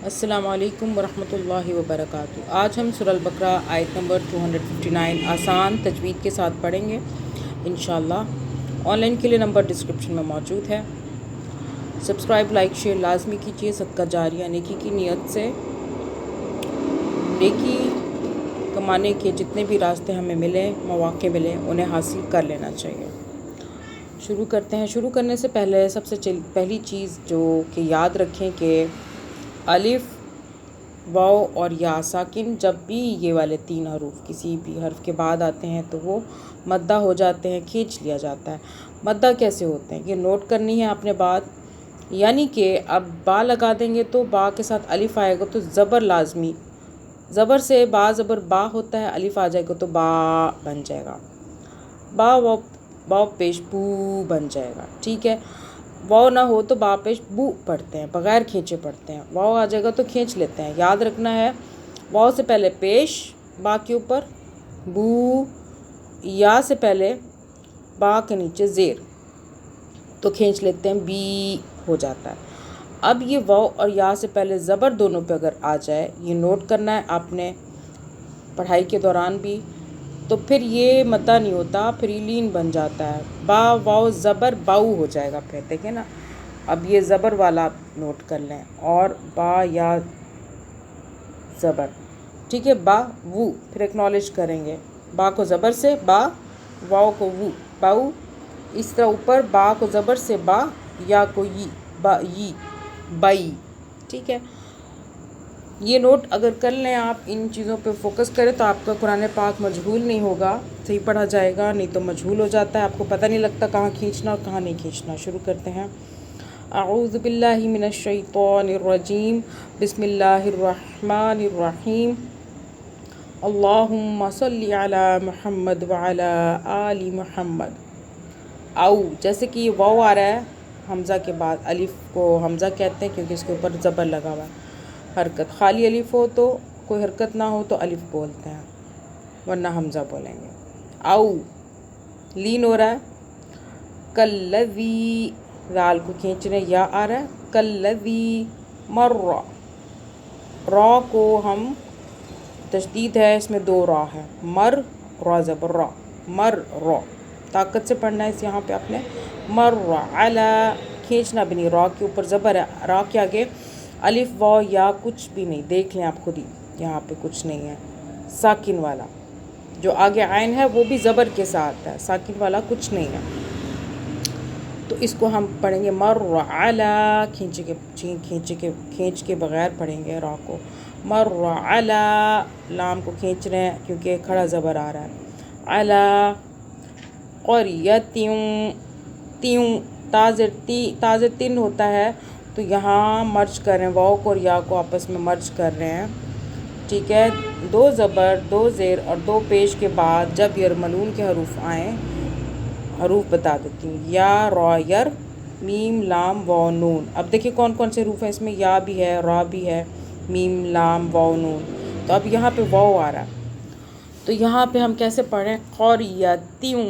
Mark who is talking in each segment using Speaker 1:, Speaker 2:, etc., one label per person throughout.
Speaker 1: السلام علیکم ورحمۃ اللہ وبرکاتہ۔ آج ہم سورہ البقرہ آیت نمبر 259 آسان تجوید کے ساتھ پڑھیں گے انشاءاللہ۔ آن لائن کے لیے نمبر ڈسکرپشن میں موجود ہے۔ سبسکرائب، لائک، شیئر لازمی کیجیے، صدقہ جاریہ نیکی کی نیت سے نیکی کمانے کے جتنے بھی راستے ہمیں ملیں، مواقع ملیں، انہیں حاصل کر لینا چاہیے۔ شروع کرتے ہیں۔ شروع کرنے سے پہلے سب سے پہلی چیز جو کہ یاد رکھیں کہ الف، واو اور یا ساکن جب بھی یہ والے تین حروف کسی بھی حرف کے بعد آتے ہیں تو وہ مدہ ہو جاتے ہیں، کھینچ لیا جاتا ہے۔ مدہ کیسے ہوتے ہیں یہ نوٹ کرنی ہے آپ نے بات، یعنی کہ اب با لگا دیں گے تو با کے ساتھ الف آئے گا تو زبر لازمی، زبر سے با زبر با ہوتا ہے، الف آ جائے گا تو با بن جائے گا، با واو پیش بو بن جائے گا، ٹھیک ہے۔ واو نہ ہو تو با پیش بو پڑھتے ہیں، بغیر کھینچے پڑھتے ہیں۔ واو آ جائے گا تو کھینچ لیتے ہیں، یاد رکھنا ہے۔ واو سے پہلے پیش با کے اوپر، بو یا سے پہلے با کے نیچے زیر، تو کھینچ لیتے ہیں، بی ہو جاتا ہے۔ اب یہ واو اور یا سے پہلے زبر دونوں پہ اگر آ جائے، یہ نوٹ کرنا ہے آپ نے پڑھائی کے دوران بھی، تو پھر یہ مدہ نہیں ہوتا، پھر یہ لین بن جاتا ہے، با واو زبر باؤ ہو جائے گا۔ پھر دیکھیں نا، اب یہ زبر والا نوٹ کر لیں، اور با یا زبر، ٹھیک ہے، با وو، پھر ایکنالج کریں گے، با کو زبر سے با، واو کو وو باؤ، اس طرح اوپر با کو زبر سے با، یا کو ی با ی بائی، ٹھیک ہے۔ یہ نوٹ اگر کر لیں آپ، ان چیزوں پہ فوکس کریں تو آپ کا قرآن پاک مجہول نہیں ہوگا، صحیح پڑھا جائے گا، نہیں تو مجہول ہو جاتا ہے، آپ کو پتہ نہیں لگتا کہاں کھینچنا اور کہاں نہیں کھینچنا۔ شروع کرتے ہیں۔ اعوذ باللہ من الشیطان الرجیم، بسم اللہ الرحمن الرحیم، اللہم صلی علی محمد وعلی آل محمد۔ او، جیسے کہ یہ واو آ رہا ہے حمزہ کے بعد، الف کو حمزہ کہتے ہیں کیونکہ اس کے اوپر زبر لگا ہوا ہے۔ حرکت خالی الف ہو تو، کوئی حرکت نہ ہو تو الف بولتے ہیں، ورنہ حمزہ بولیں گے۔ او، لین ہو رہا ہے، کلذی، رال کو کھینچ رہے ہیں، یا آ رہا ہے، کلذی مر، را کو ہم تشدید ہے، اس میں دو را ہے، مر را زبر را، مر را، طاقت سے پڑھنا ہے اس یہاں پہ آپ نے، مر علی، کھینچنا بھی نہیں، را کے اوپر زبر ہے، را کے آگے الف واو یا کچھ بھی نہیں، دیکھ لیں آپ خود ہی، یہاں پہ کچھ نہیں ہے۔ ساکن والا جو آگے عین ہے وہ بھی زبر کے ساتھ ہے، ساکن والا کچھ نہیں ہے، تو اس کو ہم پڑھیں گے مر علی، کھینچ کے بغیر پڑھیں گے را کو، مر علی، لام کو کھینچ رہے ہیں کیونکہ کھڑا زبر آ رہا ہے، علی قریتیوں، تیوں تازر تن ہوتا ہے تو یہاں مرج کر رہے ہیں، واو کو اور یا کو آپس میں مرج کر رہے ہیں، ٹھیک ہے۔ دو زبر، دو زیر اور دو پیش کے بعد جب یرملون کے حروف آئیں، حروف بتا دیتی ہوں، یا را یر، میم لام واو نون۔ اب دیکھیں کون کون سے حروف ہیں اس میں، یا بھی ہے، را بھی ہے، میم لام واو نون، تو اب یہاں پہ واو آ رہا ہے تو یہاں پہ ہم کیسے پڑھیں، قریتیوں،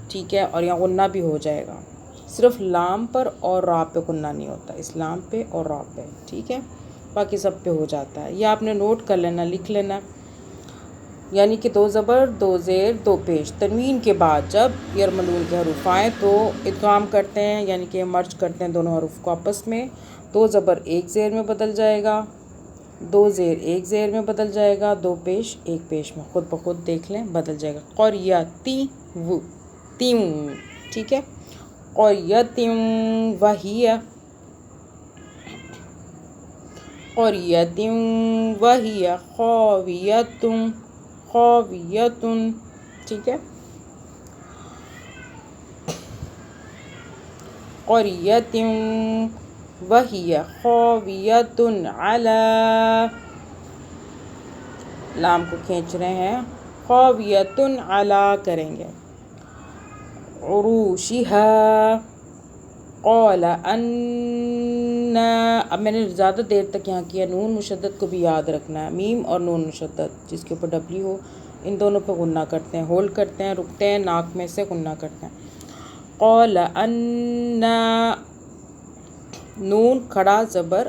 Speaker 1: ٹھیک ہے، اور یہاں غنہ بھی ہو جائے گا، صرف لام پر اور را پہ غنہ نہیں ہوتا، اس لام پہ اور را پہ، ٹھیک ہے، باقی سب پہ ہو جاتا ہے۔ یہ آپ نے نوٹ کر لینا، لکھ لینا، یعنی کہ دو زبر، دو زیر، دو پیش، تنوین کے بعد جب یرملون کے حروف آئیں تو ادغام کرتے ہیں، یعنی کہ مرج کرتے ہیں دونوں حروف کو آپس میں، دو زبر ایک زیر میں بدل جائے گا، دو زیر ایک زیر میں بدل جائے گا، دو پیش ایک پیش میں، خود بخود دیکھ لیں بدل جائے گا، قریتیوں، تیوں، ٹھیک ہے، قریتیوں وہی، قریتیوں وہی خاویتن، خاویتن، ٹھیک ہے، قریتیوں وہی خاویتن علی، لام کو کھینچ رہے ہیں، خاویتن علی کریں گے، عروشها، قال ان، اب میں نے زیادہ دیر تک یہاں کیا، نون مشدد کو بھی یاد رکھنا ہے، میم اور نون مشدد جس کے اوپر ڈبلی ہو، ان دونوں پہ غنہ کرتے ہیں، ہولڈ کرتے ہیں، رکتے ہیں، ناک میں سے غنہ کرتے ہیں۔ قال ان، نون کھڑا زبر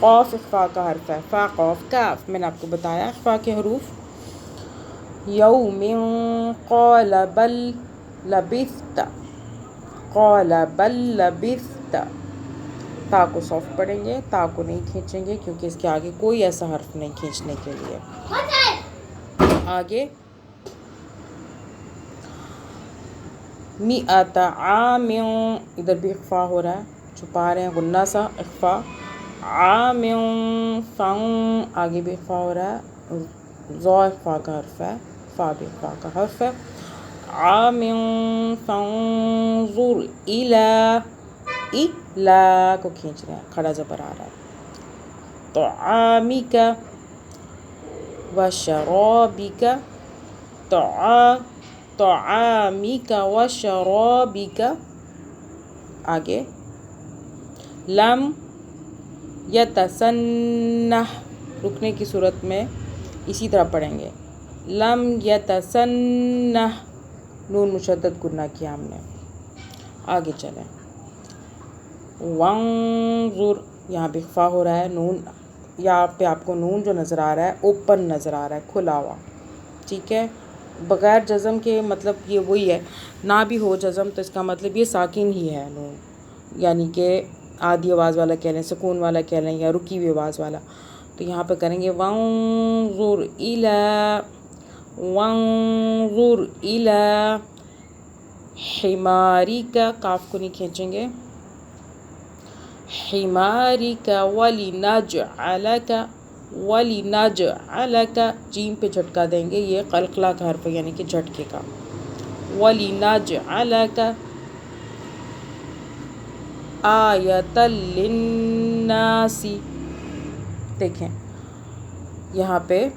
Speaker 1: قاف اخفا کا حرف ہے، فا قاف کاف، میں نے آپ کو بتایا اخفا کے حروف۔ یوم قال بل لبثت، قال بل لبثت، تا کو سافٹ پڑھیں گے، تا کو نہیں کھینچیں گے کیونکہ اس کے آگے کوئی ایسا حرف نہیں کھینچنے کے لیے۔ آگے مئۃ عام، ادھر بھی اخفا ہو رہا ہے، چھپا رہے ہیں غنہ سا، اخفا، عام فن، آگے بھی اخفا ہو رہا ہے، ذو اخفا کا حرف ہے، فا بھی اخفا کا حرف ہے، عام فانظر الی، لا کو کھینچ رہے ہیں، کھڑا زبر آ رہا ہے، طعامک و شرابک، طعامک و شرابک۔ آگے لم یتسنح، رکنے کی صورت میں اسی طرح پڑھیں گے، لم یتسنح، نون مشدد گنہ کیا ہم نے۔ آگے چلیں، وانظر، یہاں بھی اخفا ہو رہا ہے، نون یہاں پہ آپ کو نون جو نظر آ رہا ہے اوپن نظر آ رہا ہے، کھلا ہوا، ٹھیک ہے، بغیر جزم کے، مطلب یہ وہی ہے، نہ بھی ہو جزم تو اس کا مطلب یہ ساکن ہی ہے نون، یعنی کہ آدھی آواز والا کہہ لیں، سکون والا کہہ لیں، یا رکی ہوئی آواز والا، تو یہاں پہ کریں گے وانظر الی، وانظر الی حمارک، کاف کو نہیں کھینچیں گے، حمارک ولنجعلک، ولنجعلک، جیم پہ جھٹکا دیں گے، یہ قلقلہ کا حرف ہے یعنی کہ جھٹکے کا، ولنجعلک آیۃ للناس، دیکھیں یہاں پہ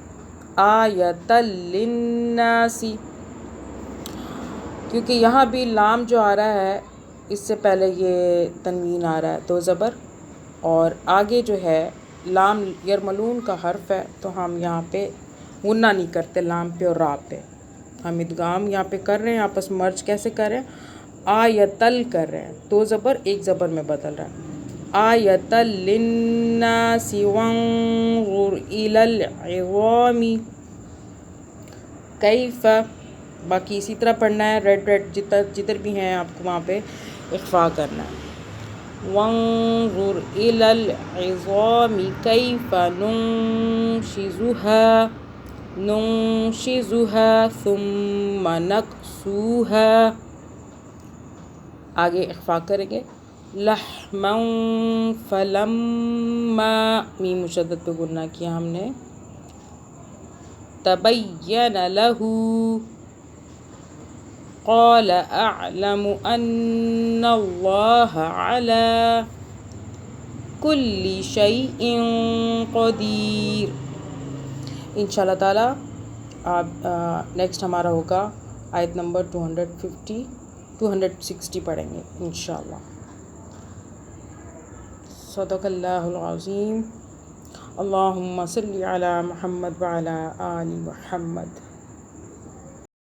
Speaker 1: آیۃ للناس، کیونکہ یہاں بھی لام جو آ رہا ہے اس سے پہلے یہ تنوین آ رہا ہے دو زبر، اور آگے جو ہے لام یرملون کا حرف ہے، تو ہم یہاں پہ غنہ نہیں کرتے لام پہ اور را پہ، ہم ادغام یہاں پہ کر رہے ہیں، آپس مرج کیسے کر رہے ہیں، آیتل کر رہے ہیں، دو زبر ایک زبر میں بدل رہا ہے، آیۃ للناس وانظر الی العظام کیف، باقی اسی طرح پڑھنا ہے، ریڈ جدھر بھی ہیں آپ کو وہاں پہ اخفا کرنا ہے، وانظر الی العظام کیف ننشزها ثم نکسوها، آگے اخفا کریں گے، لحما فلما، میم مشدد پہ غنہ کیا ہم نے، تبین له قال اعلم ان اللہ علی کل شیء قدیر۔ انشاءاللہ تعالیٰ آپ نیکسٹ ہمارا ہوگا آیت نمبر 260 پڑھیں گے انشاءاللہ۔ صدق اللہ العظیم۔ اللہم صلی علی محمد وعلی آل محمد۔